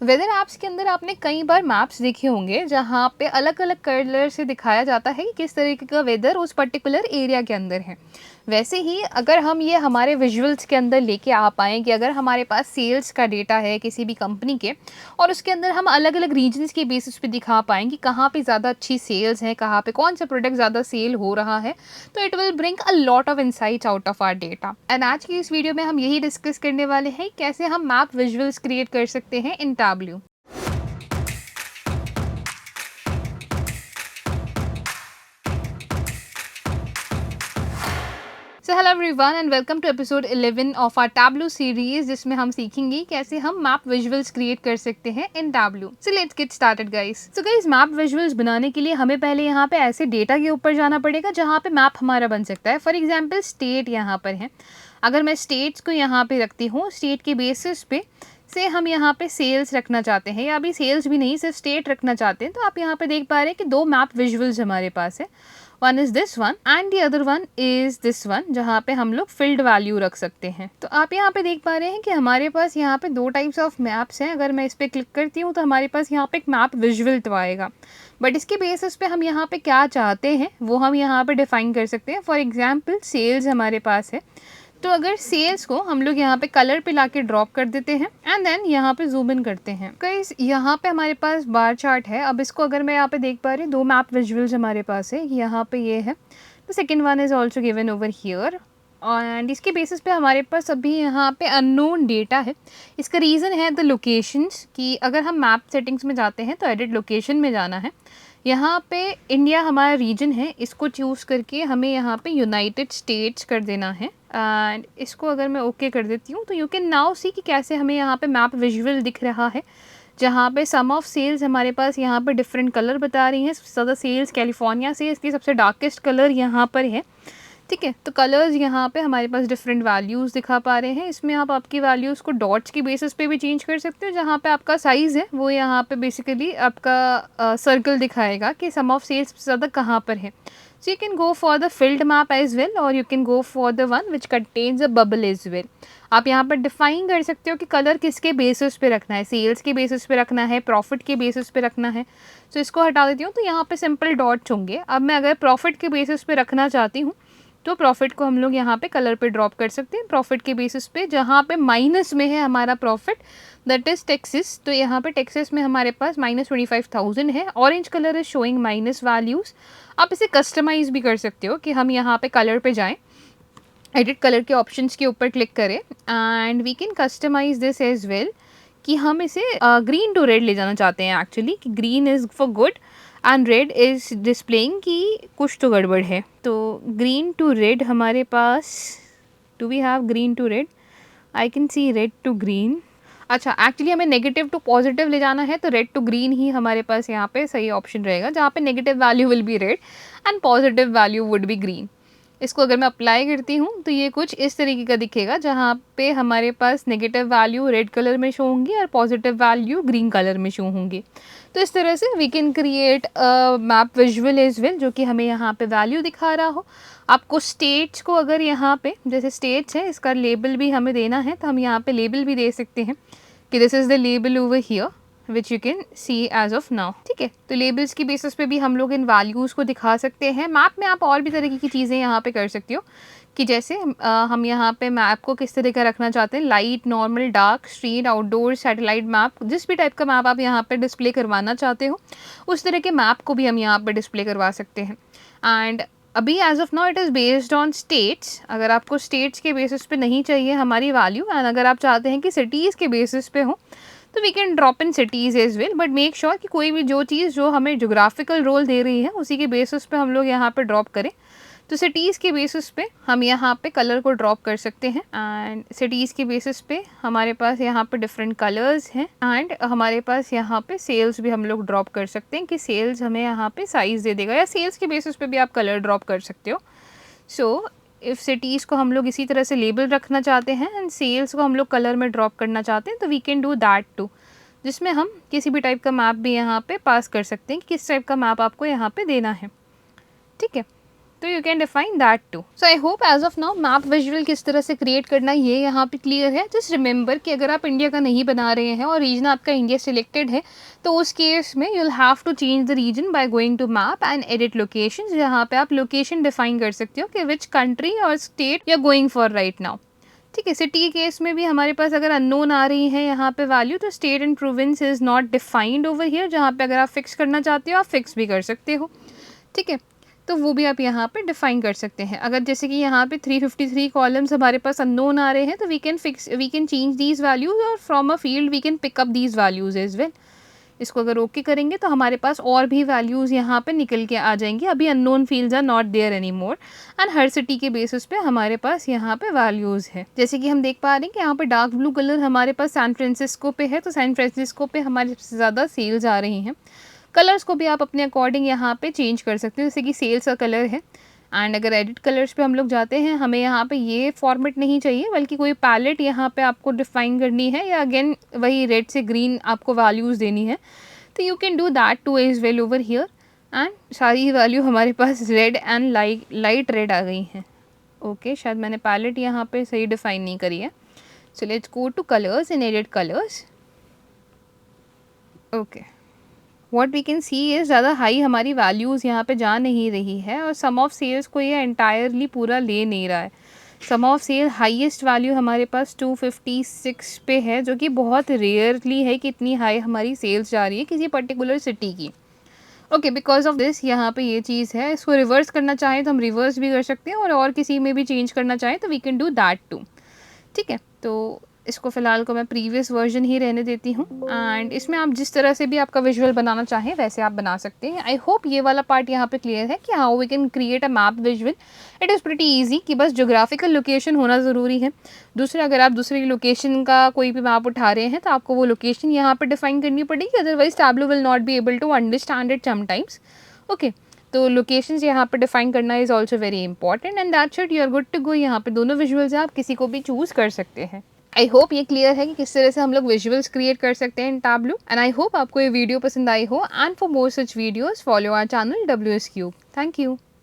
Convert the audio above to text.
Weather apps के अंदर आपने कई बार मैप्स देखे होंगे जहाँ पे अलग अलग कलर से दिखाया जाता है कि किस तरीके का वेदर उस पर्टिकुलर एरिया के अंदर है। वैसे ही अगर हम ये हमारे विजुअल्स के अंदर लेके आ पाएँ कि अगर हमारे पास सेल्स का डेटा है किसी भी कंपनी के और उसके अंदर हम अलग अलग रीजन्स के बेसिस पे दिखा पाएँ कि कहाँ पे ज़्यादा अच्छी सेल्स है, कहाँ पे कौन सा प्रोडक्ट ज़्यादा सेल हो रहा है, तो it will bring a lot of insights out of our data. And आज की इस वीडियो में हम यही डिस्कस करने वाले हैं कैसे हम मैप विजुअल्स क्रिएट कर सकते हैं in Tableau. So hello everyone and welcome to episode 11 of our Tableau series, जिसमें हम सीखेंगे कैसे हम मैप विजुअल्स क्रिएट कर सकते हैं in Tableau. So let's get started guys. So guys, map visuals बनाने के लिए हमें पहले यहाँ पे ऐसे डेटा के ऊपर जाना पड़ेगा जहाँ पे मैप हमारा बन सकता है। फॉर एग्जाम्पल स्टेट यहाँ पर है। अगर मैं स्टेट्स को यहाँ पे रखती हूँ, स्टेट के बेसिस पे से हम यहाँ पे सेल्स रखना चाहते हैं, या अभी सेल्स भी नहीं सिर्फ स्टेट रखना चाहते हैं, तो आप यहाँ पे देख पा रहे हैं कि दो मैप विजुअल्स हमारे पास है। One is this one and the other one is this one, जहाँ पे हम लोग फील्ड वैल्यू रख सकते हैं। तो आप यहाँ पे देख पा रहे हैं कि हमारे पास यहाँ पे दो टाइप्स ऑफ मैप्स हैं। अगर मैं इस पर क्लिक करती हूँ तो हमारे पास यहाँ पे एक मैप विजुअल तो आएगा, बट इसके बेसिस पे हम यहाँ पे क्या चाहते हैं वो हम यहाँ पे डिफाइन कर सकते हैं। फॉर एग्जाम्पल सेल्स हमारे पास है, तो अगर सेल्स को हम लोग यहाँ पे कलर पे लाके ड्रॉप कर देते हैं एंड देन यहाँ पे जूम इन करते हैं। गाइस, यहाँ पे हमारे पास बार चार्ट है। अब इसको अगर मैं यहाँ पे देख पा रही हूँ, दो मैप विजुअल्स हमारे पास है। यहाँ पे ये है, the second one is also given over here, and इसके बेसिस पे हमारे पास अभी यहाँ पे अननोन डेटा है। इसका रीज़न है द लोकेशंस, कि अगर हम मैप सेटिंग्स में जाते हैं तो एडिट लोकेशन में जाना है। यहाँ पे इंडिया हमारा रीजन है, इसको चूज़ करके हमें यहाँ पे यूनाइटेड स्टेट्स कर देना है। एंड इसको अगर मैं ओके कर देती हूँ तो यू कैन नाउ सी कि कैसे हमें यहाँ पे मैप विजुअल दिख रहा है, जहाँ पे सम ऑफ सेल्स हमारे पास यहाँ पर डिफरेंट कलर बता रही हैं। सबसे ज़्यादा सेल्स कैलिफोर्निया से, इसकी सबसे डार्केस्ट कलर यहाँ पर है। ठीक है, तो कलर्स यहाँ पे हमारे पास डिफरेंट वैल्यूज़ दिखा पा रहे हैं। इसमें आप आपकी वैल्यूज़ को डॉट्स की बेसिस पे भी चेंज कर सकते हो। जहाँ पे आपका साइज़ है वो यहाँ पे बेसिकली आपका सर्कल दिखाएगा कि सम ऑफ सेल्स सबसे ज़्यादा कहाँ पर है। So you can go for the field map as well, और you can go for the one which contains a bubble as well. आप यहाँ पर डिफाइन कर सकते हो कि कलर किसके बेसिस पे रखना है, सेल्स के बेसिस पे रखना है, प्रॉफिट के बेसिस पे रखना है। सो इसको हटा देती हूँ तो यहाँ पे सिंपल डॉट्स होंगे। अब मैं अगर प्रॉफिट के बेसिस पे रखना चाहती हूँ तो प्रॉफिट को हम लोग यहाँ पे कलर पे ड्रॉप कर सकते हैं। प्रॉफिट के बेसिस पे जहाँ पे माइनस में है हमारा प्रॉफिट, दैट इज टेक्सिस, तो यहाँ पे टेक्सिस में हमारे पास -25,000 है। Orange colour is showing minus values. आप इसे कस्टमाइज़ भी कर सकते हो कि हम यहाँ पे कलर पे जाएँ, एडिट कलर के ऑप्शंस के ऊपर क्लिक करें and we can customise this as well, कि हम इसे ग्रीन टू रेड ले जाना चाहते हैं एक्चुअली, कि green is for good and red is displaying कि कुछ तो गड़बड़ है। तो ग्रीन टू रेड हमारे पास, do we have green to red? I can see red to green. अच्छा, एक्चुअली हमें नेगेटिव टू पॉजिटिव ले जाना है, तो रेड टू ग्रीन ही हमारे पास यहाँ पे सही ऑप्शन रहेगा, जहाँ पे negative value will be red and positive value would be green. इसको अगर मैं अप्लाई करती हूँ तो ये कुछ इस तरीके का दिखेगा, जहाँ पे हमारे पास नेगेटिव वैल्यू रेड कलर में शो होंगी और पॉजिटिव वैल्यू ग्रीन कलर में शो होंगी। तो इस तरह से we can create a map visual as well, जो कि हमें यहाँ पे वैल्यू दिखा रहा हो। आपको स्टेट्स को अगर यहाँ पे, जैसे स्टेट्स है, इसका लेबल भी हमें देना है, तो हम यहाँ पे लेबल भी दे सकते हैं कि this is the label over here which you can see as of now. ठीक है, तो लेबल्स की बेसिस पे भी हम लोग इन वैल्यूज़ को दिखा सकते हैं। मैप में आप और भी तरीके की चीज़ें यहाँ पे कर सकते हो, कि जैसे हम यहाँ पे मैप को किस तरह का रखना चाहते हैं, light, normal, dark, street, outdoor, satellite map, जिस भी टाइप का मैप आप यहाँ पे डिस्प्ले करवाना चाहते हो उस तरह के मैप को भी हम यहाँ पे डिस्प्ले करवा सकते हैं। एंड अभी as of now it is based on states. अगर आपको स्टेट्स के बेसिस पे नहीं चाहिए हमारी वैल्यू, एंड अगर आप चाहते हैं कि सिटीज़ के बेसिस पे हो, तो we can drop in cities as well, but make sure कि कोई भी जो चीज़ जो हमें जोग्राफिकल रोल दे रही है उसी के बेसिस पे हम लोग यहाँ पे ड्रॉप करें। तो सिटीज़ के बेसिस पे हम यहाँ पे कलर को ड्रॉप कर सकते हैं, एंड सिटीज़ के बेसिस पे हमारे पास यहाँ पे डिफरेंट कलर्स हैं, एंड हमारे पास यहाँ पे सेल्स भी हम लोग ड्रॉप कर सकते हैं कि सेल्स हमें यहाँ पे साइज़ दे देगा, या सेल्स के बेसिस पे भी आप कलर ड्रॉप कर सकते हो। सो इफ़ सिटीज़ को हम लोग इसी तरह से लेबल रखना चाहते हैं एंड सेल्स को हम लोग कलर में ड्रॉप करना चाहते हैं, तो we can do that too, जिसमें हम किसी भी टाइप का मैप भी यहाँ पे पास कर सकते हैं कि किस टाइप का मैप आपको यहाँ पे देना है। ठीक है, तो you can define that too. So I hope as of now map visual किस तरह से क्रिएट करना ये यहाँ पे क्लियर है। जस्ट रिमेंबर कि अगर आप इंडिया का नहीं बना रहे हैं और रीजन आपका इंडिया सिलेक्टेड है तो उस केस में you will have to change the region by going to map and edit location, जहाँ पे आप लोकेशन डिफाइन कर सकते हो कि विच कंट्री और state you are going for right now. ठीक है, सिटी केस में भी हमारे पास अगर अननोन आ रही है यहाँ पे वैल्यू तो state and province is not defined over here, जहाँ पे अगर आप फिक्स करना चाहते हो आप फिक्स भी कर सकते हो। ठीक है, तो वो भी आप यहाँ पे डिफाइन कर सकते हैं। अगर जैसे कि यहाँ पे 353 कॉलम्स हमारे पास अननोन आ रहे हैं तो we can change these values और from a field we can pick up these values as well. इसको अगर ओके करेंगे तो हमारे पास और भी वैल्यूज़ यहाँ पे निकल के आ जाएंगी। अभी unknown fields are not there any more and हर सिटी के बेसिस पे हमारे पास यहाँ पे वैल्यूज़ है। जैसे कि हम देख पा रहे हैं कि यहाँ पे डार्क ब्लू कलर हमारे पास सैन फ्रांसिस्को पे है, तो सैन फ्रांसिस्को पे हमारे सबसे ज़्यादा सेल्स आ रही हैं। कलर्स को भी आप अपने अकॉर्डिंग यहाँ पे चेंज कर सकते हो, जैसे कि सेल्स का कलर है। एंड अगर एडिट कलर्स पे हम लोग जाते हैं, हमें यहाँ पे ये फॉर्मेट नहीं चाहिए बल्कि कोई पैलेट यहाँ पे आपको डिफाइन करनी है, या अगेन वही रेड से ग्रीन आपको वैल्यूज़ देनी है, तो you can do that too as well over here. And सारी वैल्यू हमारे पास रेड एंड लाइट रेड आ गई हैं। ओके, शायद मैंने पैलेट यहाँ पे सही डिफाइन नहीं करी है। So let's go to colours and edit colours. Okay, what we can see is ज़्यादा हाई हमारी वैल्यूज़ यहाँ पे जा नहीं रही है और सम ऑफ सेल्स को ये एंटायरली पूरा ले नहीं रहा है। सम ऑफ सेल हाईएस्ट वैल्यू हमारे पास 256 पे है, जो कि बहुत रेयरली है कि इतनी हाई हमारी सेल्स जा रही है किसी पर्टिकुलर सिटी की। ओके, बिकॉज ऑफ दिस यहाँ पे ये चीज़ है। इसको रिवर्स करना चाहें तो हम रिवर्स भी कर सकते हैं और किसी में भी चेंज करना चाहें तो we can do that too. ठीक है, तो इसको फ़िलहाल को मैं प्रीवियस वर्जन ही रहने देती हूँ एंड इसमें आप जिस तरह से भी आपका विजुअल बनाना चाहें वैसे आप बना सकते हैं। आई होप ये वाला पार्ट यहाँ पे क्लियर है कि how we can create a map visual. It is pretty easy कि बस जोग्राफिकल लोकेशन होना ज़रूरी है। दूसरा, अगर आप दूसरी लोकेशन का कोई भी मैप उठा रहे हैं तो आपको वो लोकेशन यहाँ पर डिफाइन करनी पड़ेगी, otherwise Tableau will not be able to understand it sometimes. Okay, तो लोकेशंस यहाँ पे डिफाइन करना is also very important and that should you are good to go. यहाँ पे दोनों विजुअल्स आप किसी को भी चूज़ कर सकते हैं। आई होप ये क्लियर है कि किस तरह से हम लोग विजुअल्स क्रिएट कर सकते हैं in Tableau and I hope आपको ये वीडियो पसंद आई हो and for more such videos follow our channel WS Cube। Thank you.